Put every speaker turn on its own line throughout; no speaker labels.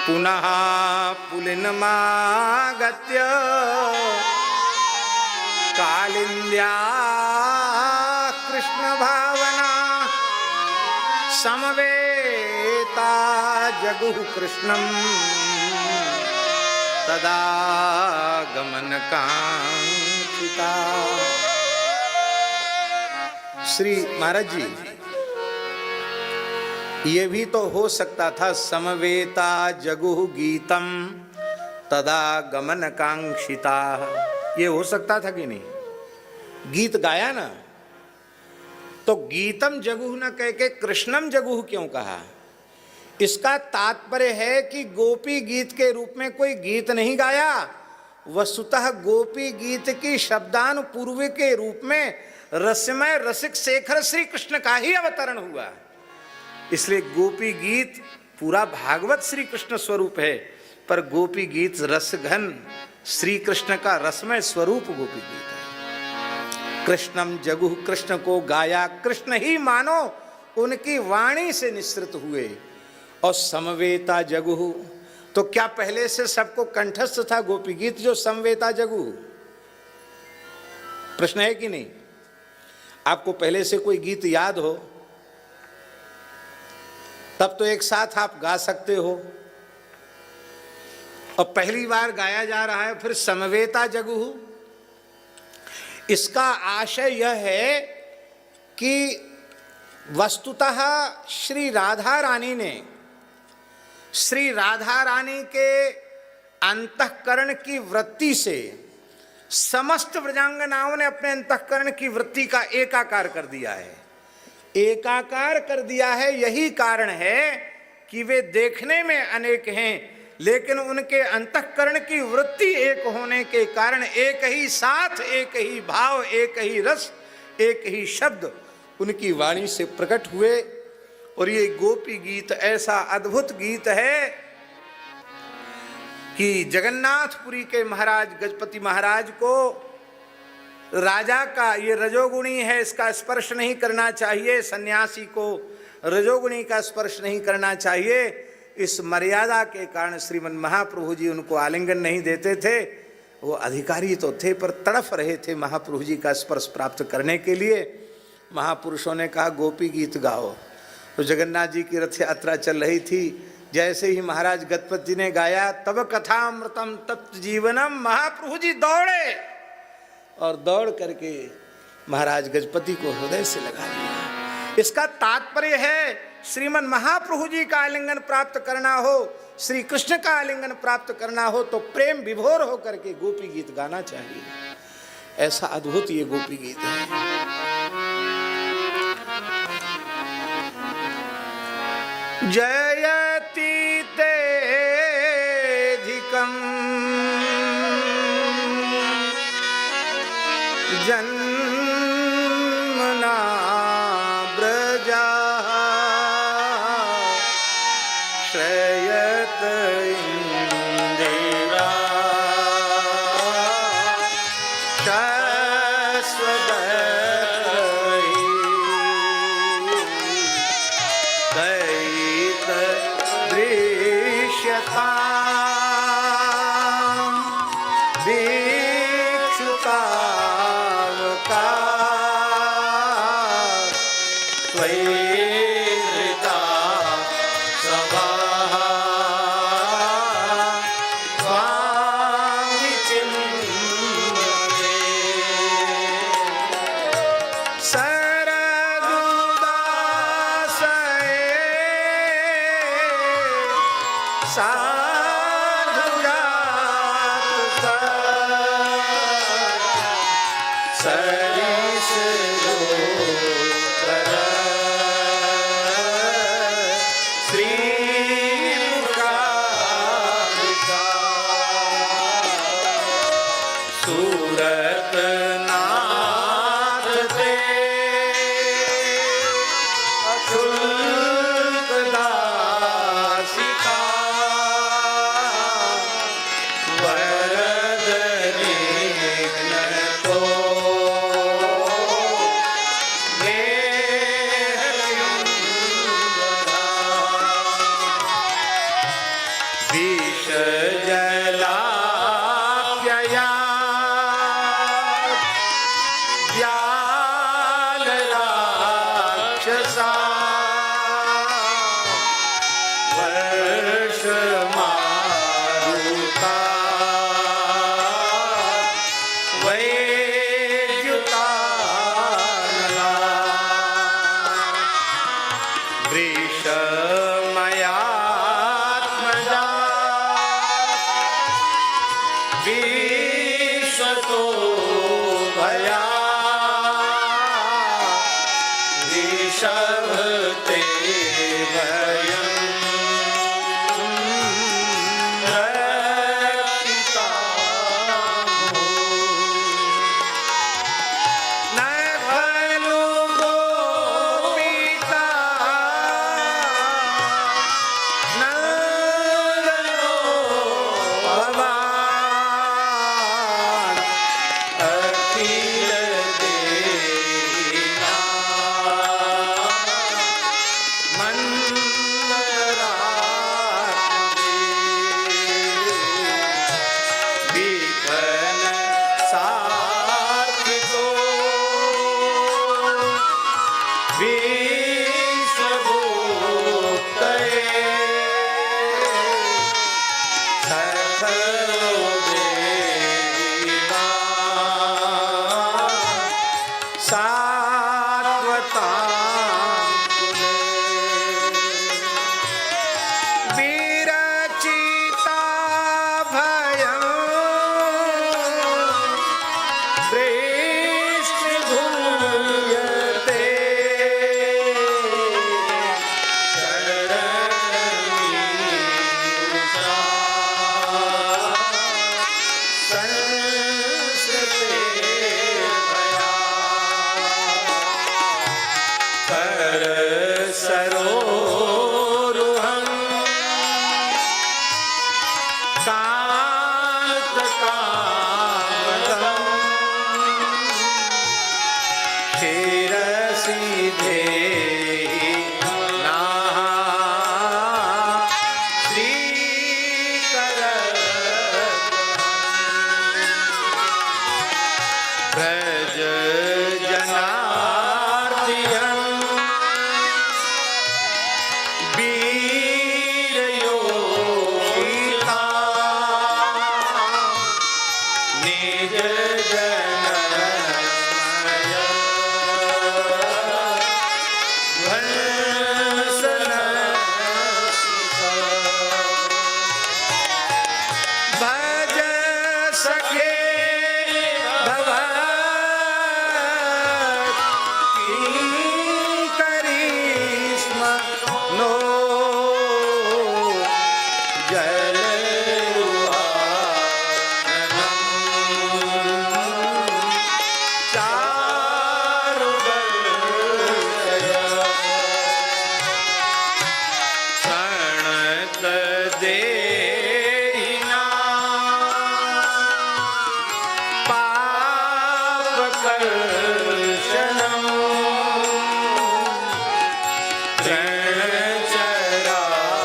पुनः पुलिनमागत्य कालिन्द्या कृष्ण भावना समवेता जगुः कृष्णं तदा गमन कांक्षिता। श्री महाराज जी, ये भी तो हो सकता था, समवेता जगुः गीतम तदा गमन कांक्षिता, ये हो सकता था कि नहीं? गीत गाया ना, तो गीतम जगुः न कह के कृष्णम जगुः क्यों कहा? इसका तात्पर्य है कि गोपी गीत के रूप में कोई गीत नहीं गाया, वस्तुतः गोपी गीत की शब्दानुपूर्व के रूप में रसमय रसिक शेखर श्री कृष्ण का ही अवतरण हुआ। इसलिए गोपी गीत पूरा भागवत श्री कृष्ण स्वरूप है, पर गोपी गीत रसघन श्री कृष्ण का रसमय स्वरूप गोपी गीत है। कृष्णम जगुः, कृष्ण को गाया, कृष्ण ही मानो उनकी वाणी से निसृत हुए। और समवेता जगुः, तो क्या पहले से सबको कंठस्थ था गोपी गीत जो समवेता जगुः? प्रश्न है कि नहीं? आपको पहले से कोई गीत याद हो तब तो एक साथ आप गा सकते हो, और पहली बार गाया जा रहा है फिर समवेता जगुः। इसका आशय यह है कि वस्तुतः श्री राधा रानी ने, श्री राधा रानी के अंतःकरण की वृत्ति से समस्त व्रजांगनाओं ने अपने अंतःकरण की वृत्ति का एकाकार कर दिया है। एकाकार कर दिया है, यही कारण है कि वे देखने में अनेक हैं, लेकिन उनके अंतःकरण की वृत्ति एक होने के कारण एक ही साथ, एक ही भाव, एक ही रस, एक ही शब्द उनकी वाणी से प्रकट हुए। और ये गोपी गीत ऐसा अद्भुत गीत है कि जगन्नाथपुरी के महाराज गजपति महाराज को राजा का ये रजोगुणी है, इसका स्पर्श नहीं करना चाहिए, सन्यासी को रजोगुणी का स्पर्श नहीं करना चाहिए। इस मर्यादा के कारण श्रीमन महाप्रभु जी उनको आलिंगन नहीं देते थे। वो अधिकारी तो थे पर तड़फ रहे थे महाप्रभु जी का स्पर्श प्राप्त करने के लिए। महापुरुषों ने कहा गोपी गीत गाओ। तो जगन्नाथ जी की रथ यात्रा चल रही थी, जैसे ही महाराज गजपति ने गाया तब कथामृतम तप्त जीवनम, महाप्रभु जी दौड़े और दौड़ करके महाराज गजपति को हृदय से लगा लिया। इसका तात्पर्य है श्रीमन महाप्रभु जी का आलिंगन प्राप्त करना हो, श्री कृष्ण का आलिंगन प्राप्त करना हो तो प्रेम विभोर होकर के गोपी गीत गाना चाहिए। ऐसा अद्भुत ये गोपी गीत है। जयति तेधिकं जन्मना ब्रजा श्रयत इंदिरा Yeah. जलाप्यया व्यालराक्षसा वर्षमारुता वैद्युतानला वृषमयात्मजा विश्वतो भया ऋषभते वयं रक्षितामो न खलु गोपिका नन्दनो भवान् अखिल देहिना विघ्न सार्थिको विश्वभूतये सकलो देवा सात्वताङ्कुले विरचिता भयं वृष्टिभूयते शरणमीशा संस्कृते भया कर सरोरुहं कान्तकामदं शिरसि धेहि नः श्रीकरत्वं व्रज जनार्दिहं वीरयोषिता निज जन स्मय वंशन भज सखे करिश्म नो प्रणत देहिना पापकर्षणं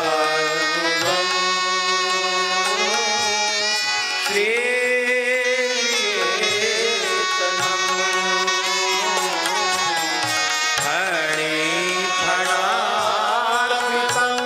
रणचरायुगं श्रीकेतनं फणिफणार्पितं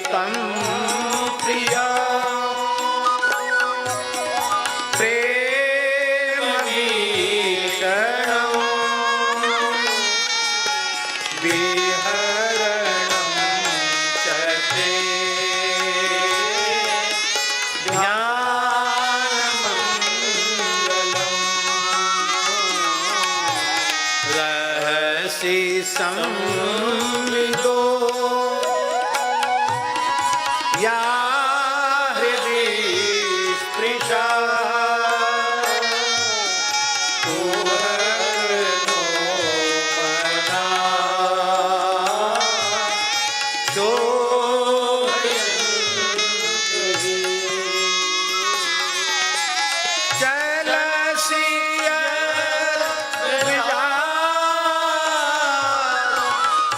तं प्रिय प्रेमवीक्षणं विहरणं च ते ध्यानमङ्गलम् रहसि संविदो या हृदि स्पृशा कुहरोपना शोभयन्ति चलसि यद्विजा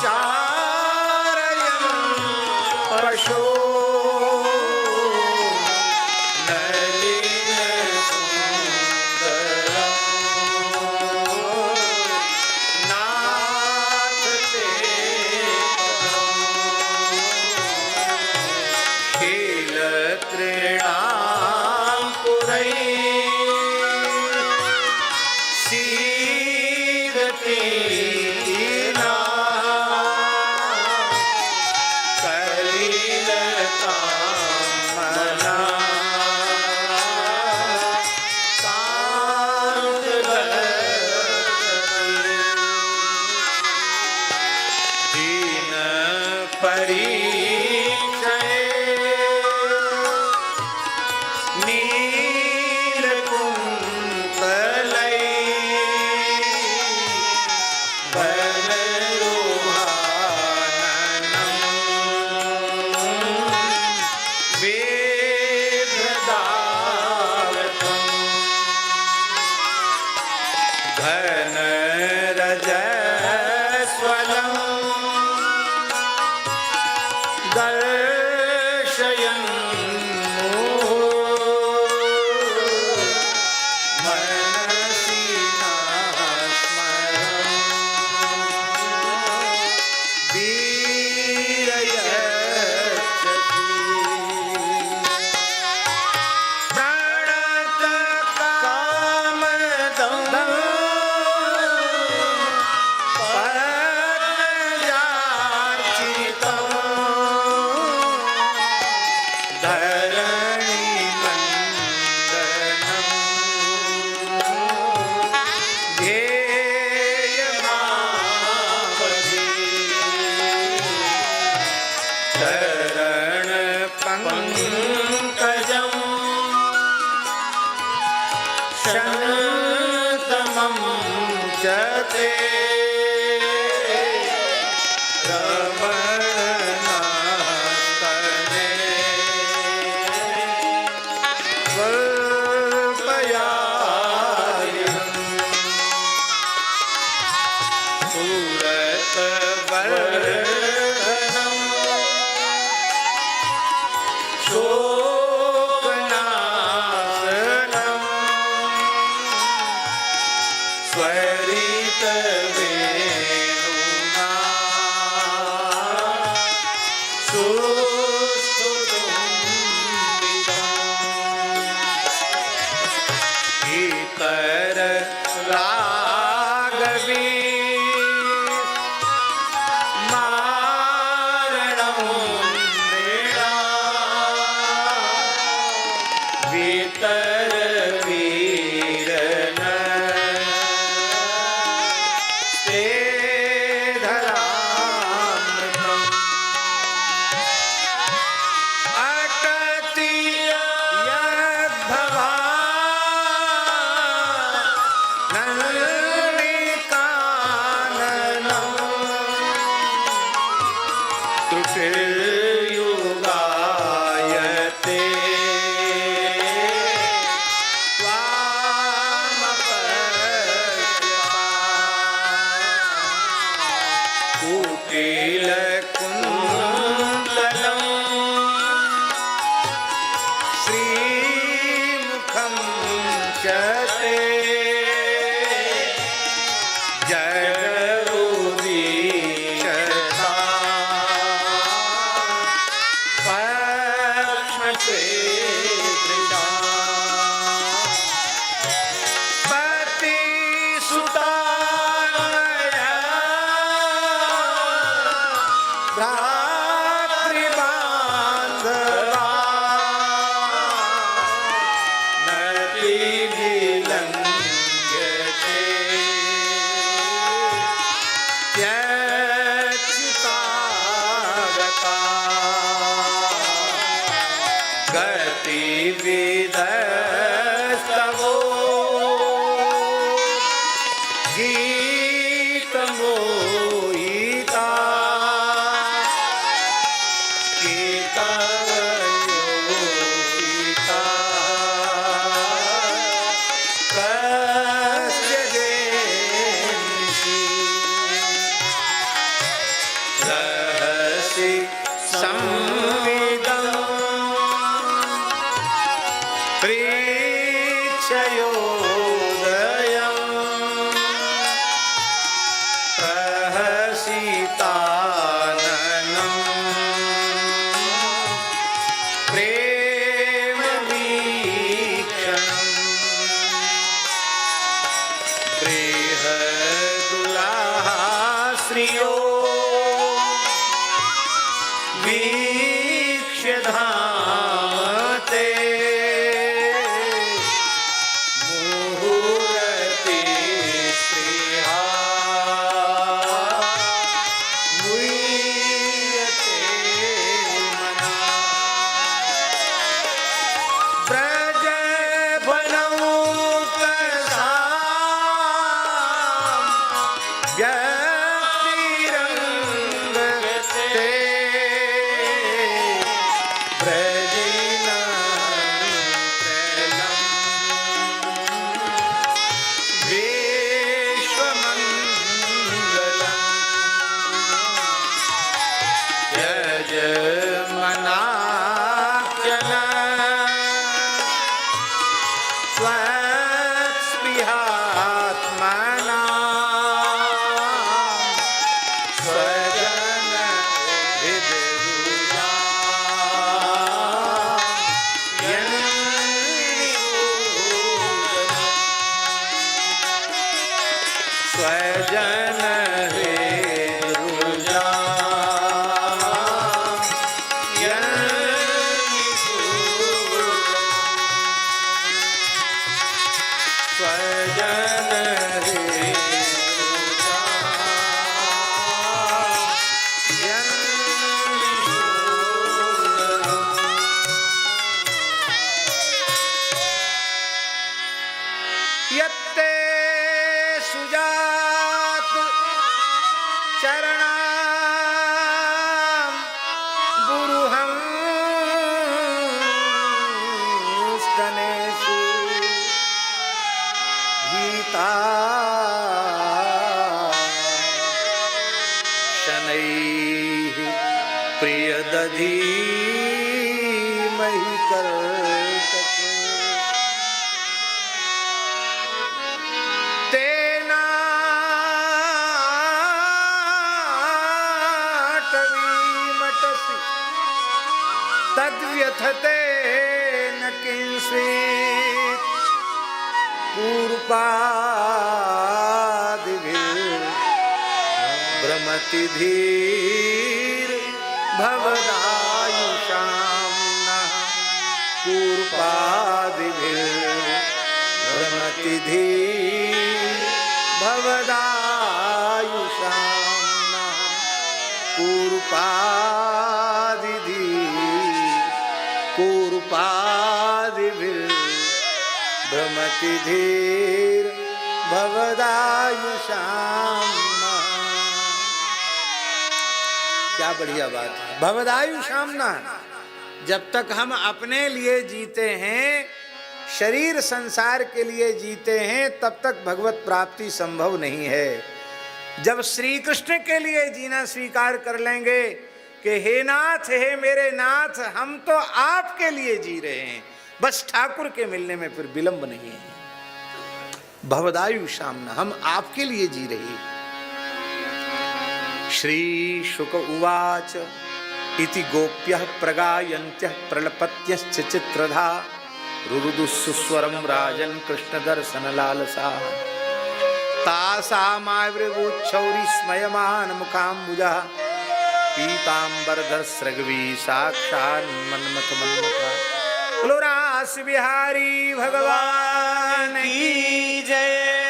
चारयन् पशो प्रेमवीक्षणम् बृहदुराश्रियो वीक्ष्य धामते मुहुरति स्त्रिया मुह्यते मना ब्रज व्यक्तिरंगते प्रजिनत्रलम् विश्वमङ्गलम् यजमनार्चन स्वस्पृहात्मना स्वजन हृदरुजा स्वजन हृदरुजा स्वजन यत्ते सुजात चरणाम गुरुहं स्तनेषु गीता शनैः प्रियदधीमहि कर्तते तेनाटवीमटसि तद्व्यथते न किंचित् पूर्वादिभिर्भ्रमति धीर भवदायुषां नः पूर्वादिभिर्भ्रमति धीर भवदायुषां नः पूर्वादिभिर्भ्रमति धीर भवदायुषां नः। क्या बढ़िया बात है। भवदायुषां नः, जब तक हम अपने लिए जीते हैं, शरीर संसार के लिए जीते हैं, तब तक भगवत प्राप्ति संभव नहीं है। जब श्री कृष्ण के लिए जीना स्वीकार कर लेंगे कि हे नाथ, हे मेरे नाथ, हम तो आपके लिए जी रहे हैं, बस ठाकुर के मिलने में फिर विलंब नहीं है। भवदायुषां नः, हम आपके लिए जी रहे हैं। श्री शुक उवाच इति गोप्यः प्रगायन्त्यः प्रलपत्यश्च चित्रधा रुरुदुःसुस्वरं राजन् कृष्णदर्शनलालसा तासामाविर्भूच्छौरी स्मयमानमुखाम्बुजः पीताम्बरधरस्रग्वी साक्षान्मन्मथमन्मथा। बोलो रास बिहारी भगवान की जय।